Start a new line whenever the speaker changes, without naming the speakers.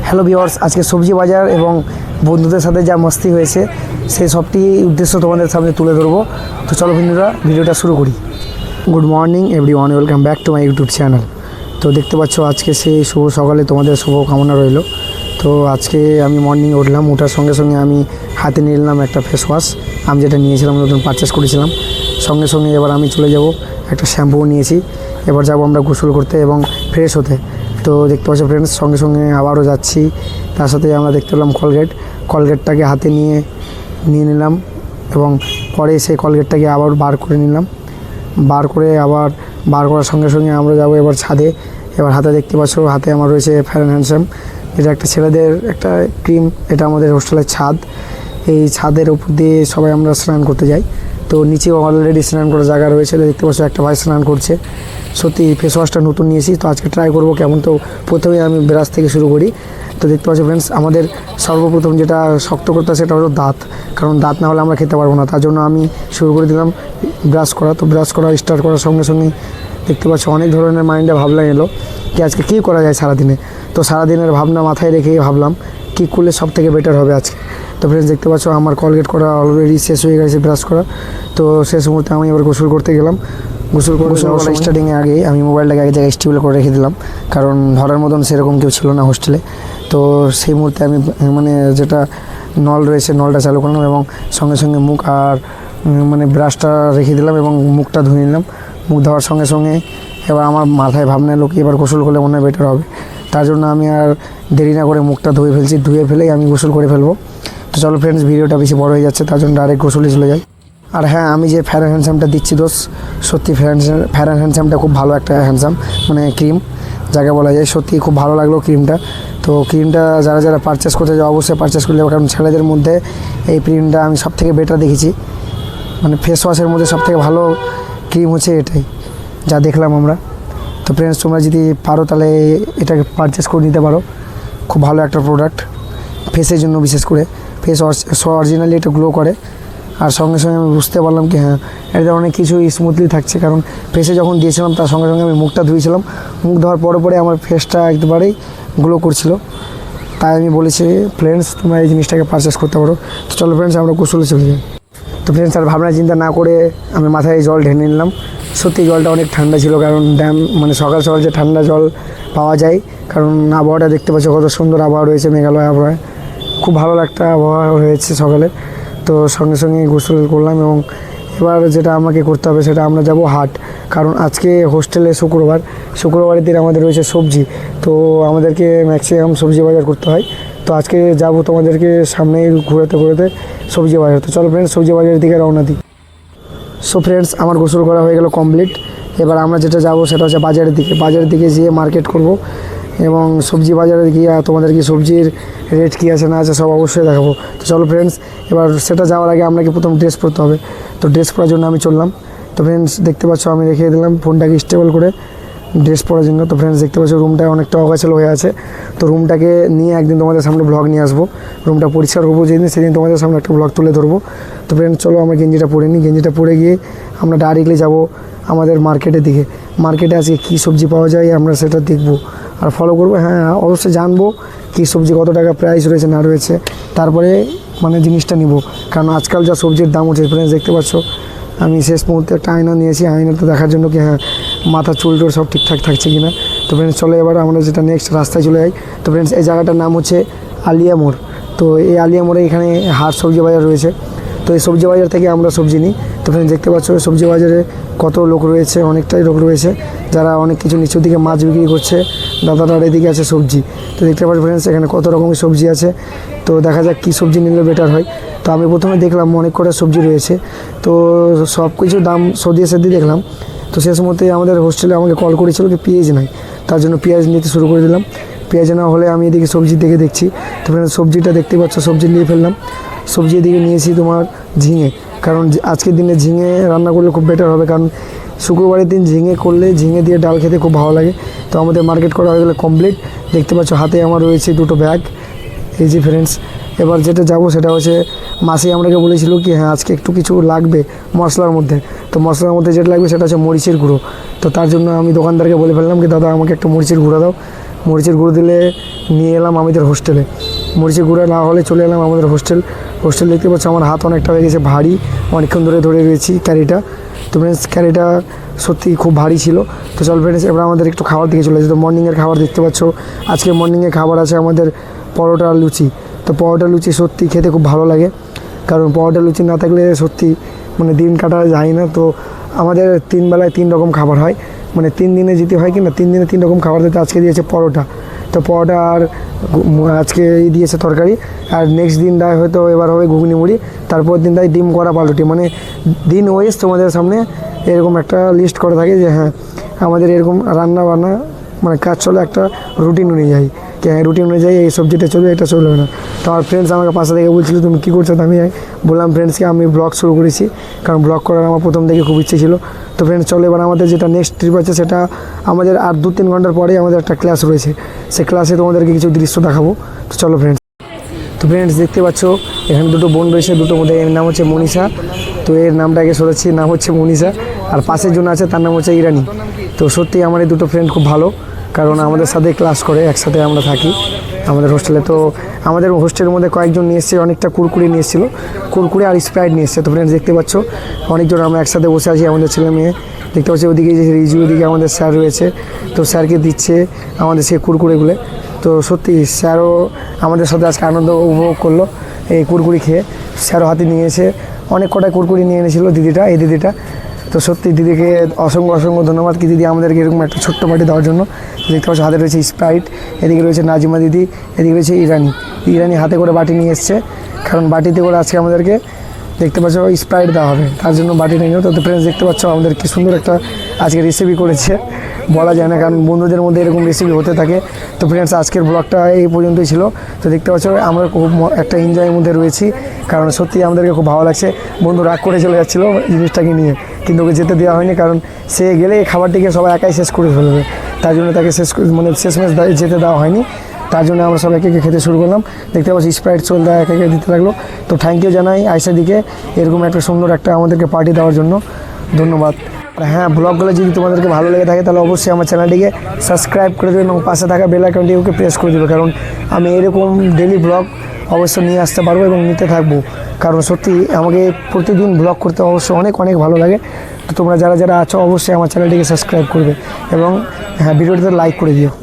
Hello viewers, আজকে সবজি বাজার এবং বন্ধুদের সাথে যা মস্তি হয়েছে সেই সবটি উদ্দেশ্য তোমাদের সামনে তুলে ধরবো। তো চলো বন্ধুরা, ভিডিওটা শুরু করি। Good morning everyone, welcome back to my YouTube channel. তো দেখতে পাচ্ছ আজকে সেই শুভ সকালে তোমাদের শুভ কামনা রইল। তো আজকে আমি মর্নিং উঠলাম, ওঠার সঙ্গে সঙ্গে আমি হাতে নিয়ে নিলাম একটা ফেস ওয়াশ, আমি যেটা নিয়েছিলাম নতুন পারচেস করেছিলাম। সঙ্গে সঙ্গে এবার আমি চলে যাব, একটা শ্যাম্পুও নিয়েছি। এবার যাব আমরা গোসল করতে এবং ফ্রেশ হতে। তো দেখতে পাচ্ছ ফ্রেন্ডস, সঙ্গে সঙ্গে আবারও যাচ্ছি। তার সাথে আমরা দেখতে পেলাম কলগেটটাকে হাতে নিয়ে নিলাম এবং পরে সেই কলগেটটাকে আবার বার করে নিলাম। বার করার সঙ্গে সঙ্গে আমরা যাব এবার ছাদে। এবার হাতে দেখতে পাচ্ছ, হাতে আমার রয়েছে ফেয়ার অ্যান্ড হ্যান্ডসাম, এটা একটা ছেলেদের একটা ক্রিম। এটা আমাদের হোস্টেলের ছাদ, এই ছাদের উপর দিয়ে সবাই আমরা স্নান করতে যাই। তো নিচেও অলরেডি স্নান করার জায়গা রয়েছে। দেখতে পাচ্ছ একটা ভাই স্নান করছে। সত্যি ফেস ওয়াশটা নতুন নিয়েছি, তো আজকে ট্রাই করবো কেমন। তো প্রথমেই আমি ব্রাশ থেকে শুরু করি। তো দেখতে পাচ্ছ ফ্রেন্ডস, আমাদের সর্বপ্রথম যেটা শক্ত করতে সেটা হলো দাঁত, কারণ দাঁত না হলে আমরা খেতে পারবো না। তার জন্য আমি শুরু করে দিলাম ব্রাশ করা। তো ব্রাশ করা স্টার্ট করার সঙ্গে সঙ্গে দেখতে পাচ্ছ অনেক ধরনের মাইন্ডে ভাবনা এলো কি আজকে কী করা যায় সারাদিনে। তো সারাদিনের ভাবনা মাথায় রেখে ভাবলাম কী করলে সব থেকে বেটার হবে আজকে। তো ফ্রেন্ডস দেখতে পাচ্ছ আমার কলগেট করা অলরেডি শেষ হয়ে গেছে, ব্রাশ করা। তো শেষ মুহূর্তে আমি এবার গোসল করতে গেলাম। গোসল করা স্টার্টিংয়ে আগে আমি মোবাইলটাকে এক জায়গায় স্টেবল করে রেখে দিলাম, কারণ ধরার মতন সেরকম কেউ ছিল না হোস্টেলে। তো সেই মুহূর্তে আমি যেটা নল রয়েছে নলটা চালু করলাম এবং সঙ্গে সঙ্গে মুখ আর ব্রাশটা রেখে দিলাম এবং মুখটা ধুয়ে নিলাম। মুখ ধোয়ার সঙ্গে সঙ্গে এবার আমার মাথায় ভাবনা এলো কি এবার গোসল করলে মনে হয় বেটার হবে। তার জন্য আমি আর দেরি না করে মুখটা ধুয়ে ফেলেই আমি গোসল করে ফেলবো। তো চলো ফ্রেন্ডস, ভিডিওটা বেশি বড় হয়ে যাচ্ছে, তার জন্য ডাইরেক্ট গোসলে চলে যাই। আর হ্যাঁ, আমি যে ফেয়ার অ্যান্ড হ্যান্ডসামটা দিচ্ছি সত্যি ফেয়ার অ্যান্ড হ্যান্ডসামটা খুব ভালো একটা হ্যান্ডসাম ক্রিম যাকে বলা যায়। সত্যি খুব ভালো লাগলো ক্রিমটা। তো ক্রিমটা যারা পারচেস করতে যাও অবশ্যই পারচেস করে যাবো, কারণ ছেলেদের মধ্যে এই ক্রিমটা আমি সব থেকে বেটার দেখেছি। ফেস ওয়াশের মধ্যে সব থেকে ভালো ক্রিম হচ্ছে এটাই, যা দেখলাম আমরা। তো ফ্রেন্ডস, তোমরা যদি পারো তাহলে এটাকে পারচেস করে নিতে পারো। খুব ভালো একটা প্রোডাক্ট ফেসের জন্য, বিশেষ করে ফেস ওয়াশ অরিজিনালি এটা গ্লো করে। আর সঙ্গে সঙ্গে আমি বুঝতে পারলাম কি হ্যাঁ, এটা অনেক কিছু স্মুথলি থাকছে, কারণ ফেসে যখন দিয়েছিলাম তার সঙ্গে সঙ্গে আমি মুখটা ধুয়েছিলাম। মুখ ধোয়ার পরে আমার ফেসটা একেবারেই গ্লো করছিল। তাই আমি বলেছি ফ্রেন্ডস, তোমরা এই জিনিসটাকে পারচেস করতে পারো। তো চলো ফ্রেন্ডস, আমরা গোসলে চলে যাই। তো ফ্রেন্ডস, আর ভাবনা চিন্তা না করে আমি মাথায় জল ঢেলে নিলাম। সত্যি জলটা অনেক ঠান্ডা ছিল, কারণ সকাল সকাল যে ঠান্ডা জল পাওয়া যায়, কারণ আবহাওয়াটা দেখতে পাচ্ছ কত সুন্দর আবহাওয়া রয়েছে, মেঘালয় আবহাওয়ায় খুব ভালো একটা আবহাওয়া হয়েছে সকালে। তো সঙ্গে সঙ্গে গোসল করলাম এবং এবার যেটা আমাকে করতে হবে সেটা আমরা যাব হাট, কারণ আজকে হোস্টেলে শুক্রবারের দিন আমাদের রয়েছে সবজি। তো আমাদেরকে ম্যাক্সিমাম সবজি বাজার করতে হয়। তো আজকে যাব তোমাদেরকে সামনেই ঘুরাতে সবজি বাজার। তো চলো ফ্রেন্ডস, সবজি বাজারের দিকে রওনা দিই। সো ফ্রেন্ডস, আমার গোসল করা হয়ে গেল কমপ্লিট। এবার আমরা যেটা যাব সেটা হচ্ছে বাজারের দিকে যেয়ে মার্কেট করব এবং সবজি বাজারে গিয়ে তোমাদেরকে সবজির রেট কী আছে না আছে সব অবশ্যই দেখাবো। তো চলো ফ্রেন্ডস, এবার সেটা যাওয়ার আগে আপনাকে প্রথম ড্রেস পরতে হবে। তো ড্রেস পরার জন্য আমি চললাম। তো ফ্রেন্ডস দেখতে পাচ্ছ আমি রেখে দিলাম ফোনটাকে স্টেবল করে ড্রেস পরার জন্য। তো ফ্রেন্ডস দেখতে পাচ্ছ রুমটা অনেকটা অগাছালো হয়ে আছে। তো রুমটাকে নিয়ে একদিন তোমাদের সামনে ব্লগ নিয়ে আসবো। রুমটা পরিষ্কার করবো যেদিন, সেদিন তোমাদের সামনে একটা ব্লগ তুলে ধরবো। তো ফ্রেন্ডস চলো, আমরা গেঞ্জিটা পরে নিই। গেঞ্জিটা পরে গিয়ে আমরা ডাইরেক্টলি যাব আমাদের মার্কেটের দিকে। মার্কেটে আজকে কী সবজি পাওয়া যায় আমরা সেটা দেখবো আর ফলো করবো। হ্যাঁ, অবশ্যই জানবো কী সবজি কত টাকা প্রাইস রয়েছে না রয়েছে, তারপরে জিনিসটা নিব। কারণ আজকাল যা সবজির দাম হচ্ছে ফ্রেন্ডস দেখতে পাচ্ছ, আমি শেষ মুহূর্তে একটা আয়না নিয়েছি, আয়নাটা দেখার জন্য কি হ্যাঁ মাথা চুল টুল সব ঠিকঠাক থাকছে কিনা। তো ফ্রেন্ডস চলো এবার আমরা যেটা নেক্সট রাস্তায় চলে যাই। তো ফ্রেন্ডস, এই জায়গাটার নাম হচ্ছে আলিয়া মোড়। তো এই আলিয়া মোড়ে এখানে হাট সবজি বাজার রয়েছে। তো এই সবজি বাজার থেকে আমরা সবজি নিই। তো ফ্রেন্ডস দেখতে পাচ্ছ সবজি বাজারে কত লোক রয়েছে, অনেকটাই লোক রয়েছে, যারা অনেক কিছু নিচুর দিকে মাছ বিক্রি করছে। দাদাটার এদিকে আছে সবজি। তো দেখতে পাচ্ছ ফ্রেন্ডস, এখানে কত রকমের সবজি আছে। তো দেখা যাক কী সবজি নিলে বেটার হয়। তো আমি প্রথমে দেখলাম অনেক কটা সবজি রয়েছে। তো সব কিছুর দাম সদিয়ে দেখলাম। তো শেষ মধ্যে আমাদের হোস্টেলে আমাকে কল করেছিল কি পেঁয়াজ নাই, তার জন্য পেঁয়াজ নিতে শুরু করে দিলাম। পেঁয়াজ না হলে আমি এদিকে সবজি দেখছি। তো ফ্রেন্ডস সবজিটা দেখতে পাচ্ছ, সবজি নিয়ে ফেললাম। সবজি এদিকে নিয়েছি তোমার ঝিঙে, কারণ আজকের দিনে ঝিঙে রান্না করলে খুব বেটার হবে, কারণ শুক্রবারের দিন ঝিঙে করলে ঝিঙে দিয়ে ডাল খেতে খুব ভালো লাগে। তো আমাদের মার্কেট করা হয়ে গেলে কমপ্লিট। দেখতে পাচ্ছ হাতে আমার রয়েছে দুটো ব্যাগ। এই যে ফ্রেন্ডস, এবার যেটা যাব সেটা হচ্ছে মাসি আমাকে বলেছিল কি হ্যাঁ আজকে একটু কিছু লাগবে মশলার মধ্যে। তো মশলার মধ্যে যেটা লাগবে সেটা হচ্ছে মরিচের গুঁড়ো। তো তার জন্য আমি দোকানদারকে বলে ফেললাম কি দাদা আমাকে একটা মরিচের গুঁড়ো দাও। মরিচের গুঁড়ো দিলে নিয়ে এলাম আমাদের হোস্টেলে। মরিচের গুঁড়ো না হলে চলে এলাম আমাদের হোস্টেল দেখতে পাচ্ছ আমার হাত অনেকটা হয়ে গেছে ভারী, অনেকক্ষণ ধরে ধরে রয়েছি ক্যারিটা। তো ফ্রেন্ডস ক্যারিটা সত্যি খুব ভারী ছিল। তো চল ফ্রেন্ডস এবার আমাদের একটু খাবার দিকে চলে যাই। তো মর্নিংয়ের খাবার দেখতে পাচ্ছ, আজকে মর্নিংয়ে খাবার আছে আমাদের পরোটা আর লুচি। তো পরোটা লুচি সত্যি খেতে খুব ভালো লাগে, কারণ পরোটা লুচি না থাকলে সত্যি মানে দিন কাটা যায় না। তো আমাদের 3 বেলায় 3 রকম খাবার হয়, মানে 3 দিনে যেতে হয় কি না, 3 দিনে 3 রকম খাবার দিতে। আজকে দিয়েছে পরোটা, তো পরোটা আর আজকে দিয়েছে তরকারি, আর নেক্সট দিন দেয় হয়তো এবার হবে ঘুগনি মুড়ি, তারপর দিন দেয় ডিম করা পাউরুটি। মানে দিন ওয়াইজ তোমাদের সামনে এরকম একটা লিস্ট করা থাকে যে হ্যাঁ আমাদের এরকম রান্না বান্না মানে কাজ চলে একটা রুটিন অনুযায়ী, কি হ্যাঁ রুটিন অনুযায়ী এই সবজিটা চলবে, এটা চলবে না। তো আমার ফ্রেন্ডস আমাকে পাশে থেকে বলছিল তুমি কী করছো, তো আমি বললাম ফ্রেন্ডসকে আমি ব্লগ শুরু করেছি, কারণ ব্লগ করার আমার প্রথম থেকে খুব ইচ্ছে ছিল। তো ফ্রেন্ডস চলো এবার আমাদের যেটা নেক্সট ট্রিপ আছে সেটা আমাদের আর 2-3 ঘন্টার পরেই আমাদের একটা ক্লাস রয়েছে, সেই ক্লাসে তোমাদেরকে কিছু দৃশ্য দেখাবো। তো চলো ফ্রেন্ডস। তো ফ্রেন্ডস দেখতে পাচ্ছ এখানে দুটো বোন রয়েছে, দুটোর মধ্যে এর নাম হচ্ছে মনীষা, তো এর নামটাকে সরাচ্ছি, নাম হচ্ছে মনীষা, আর পাশের জন্য আছে তার নাম হচ্ছে ইরানি। তো সত্যি আমার এই দুটো ফ্রেন্ড খুব ভালো, কারণ আমাদের সাথে ক্লাস করে, একসাথে আমরা থাকি আমাদের হোস্টেলে। তো আমাদের হোস্টেলের মধ্যে কয়েকজন নিয়ে এসেছে, অনেকটা কুরকুরি নিয়ে এসেছিলো, কুরকুরি আর স্প্রাইট নিয়ে এসেছে। তো ফ্রেন্ডস দেখতে পাচ্ছ অনেকজন আমরা একসাথে বসে আছি, আমাদের ছেলে মেয়ে দেখতে পাচ্ছি। ওদিকে যে রিজু, ওদিকে আমাদের স্যার রয়েছে, তো স্যারকে দিচ্ছে আমাদের সেই কুরকুরিগুলো। তো সত্যি স্যারও আমাদের সাথে আজকে আনন্দ উপভোগ করলো এই কুরকুরি খেয়ে। স্যারও হাতে নিয়ে এসে অনেক কটাই কুরকুরি নিয়ে এনেছিল দিদিটা, এই দিদিটা। তো সত্যি দিদিকে অসংখ্য ধন্যবাদ কি দিদি আমাদেরকে এরকম একটা ছোট্ট পার্টি দেওয়ার জন্য। দেখতে পাচ্ছ হাতে রয়েছে স্প্রাইট, এদিকে রয়েছে নাজিমা দিদি, এদিকে রয়েছে ইরানি হাতে করে বাটি নিয়ে এসছে, কারণ বাটিতে করে আজকে আমাদেরকে দেখতে পাচ্ছ স্প্রাইট দেওয়া হবে, তার জন্য বাটি নিয়ে নিও। তো ফ্রেন্ডস দেখতে পাচ্ছ আমাদের কি সুন্দর একটা আজকে রেসিপি করেছে, বলা যায় না, কারণ বন্ধুদের মধ্যে এরকম রেসিপি হতে থাকে। তো ফ্রেন্ডস আজকের ব্লগটা এই পর্যন্তই ছিল। তো দেখতে পাচ্ছ আমরা খুব একটা এনজয়ের মধ্যে রয়েছি, কারণ সত্যি আমাদেরকে খুব ভালো লাগছে। বন্ধু রাগ করে চলে যাচ্ছিলো জিনিসটাকে নিয়ে, কিন্তু ওকে যেতে দেওয়া হয়নি, কারণ সে গেলে খাবারটিকে সবাই একাই শেষ করে ফেলবে, তার জন্য তাকে শেষমেশ যেতে দেওয়া হয়নি। তার জন্য আমরা সবাইকে খেতে শুরু করলাম। দেখতে পাচ্ছি স্প্রাইট চলতে একে একে দিতে লাগলো। তো থ্যাংক ইউ জানাই আয়শাদিকে এরকম একটা সুন্দর একটা আমাদেরকে পার্টি দেওয়ার জন্য, ধন্যবাদ। হ্যাঁ, ব্লগগুলো যদি তোমাদেরকে ভালো লেগে থাকে তাহলে অবশ্যই আমার চ্যানেলটিকে সাবস্ক্রাইব করে দেবে এবং পাশে থাকা বেল আইকনটিকে প্রেস করে দেবে, কারণ আমি এরকম ডেলি ব্লগ অবশ্যই নিয়ে আসতে পারবো এবং নিতে থাকবো, কারণ সত্যি আমাকে প্রতিদিন ব্লগ করতে অবশ্যই অনেক ভালো লাগে। তো তোমরা যারা আছো অবশ্যই আমার চ্যানেলটিকে সাবস্ক্রাইব করবে এবং হ্যাঁ ভিডিওটিতে লাইক করে দিও।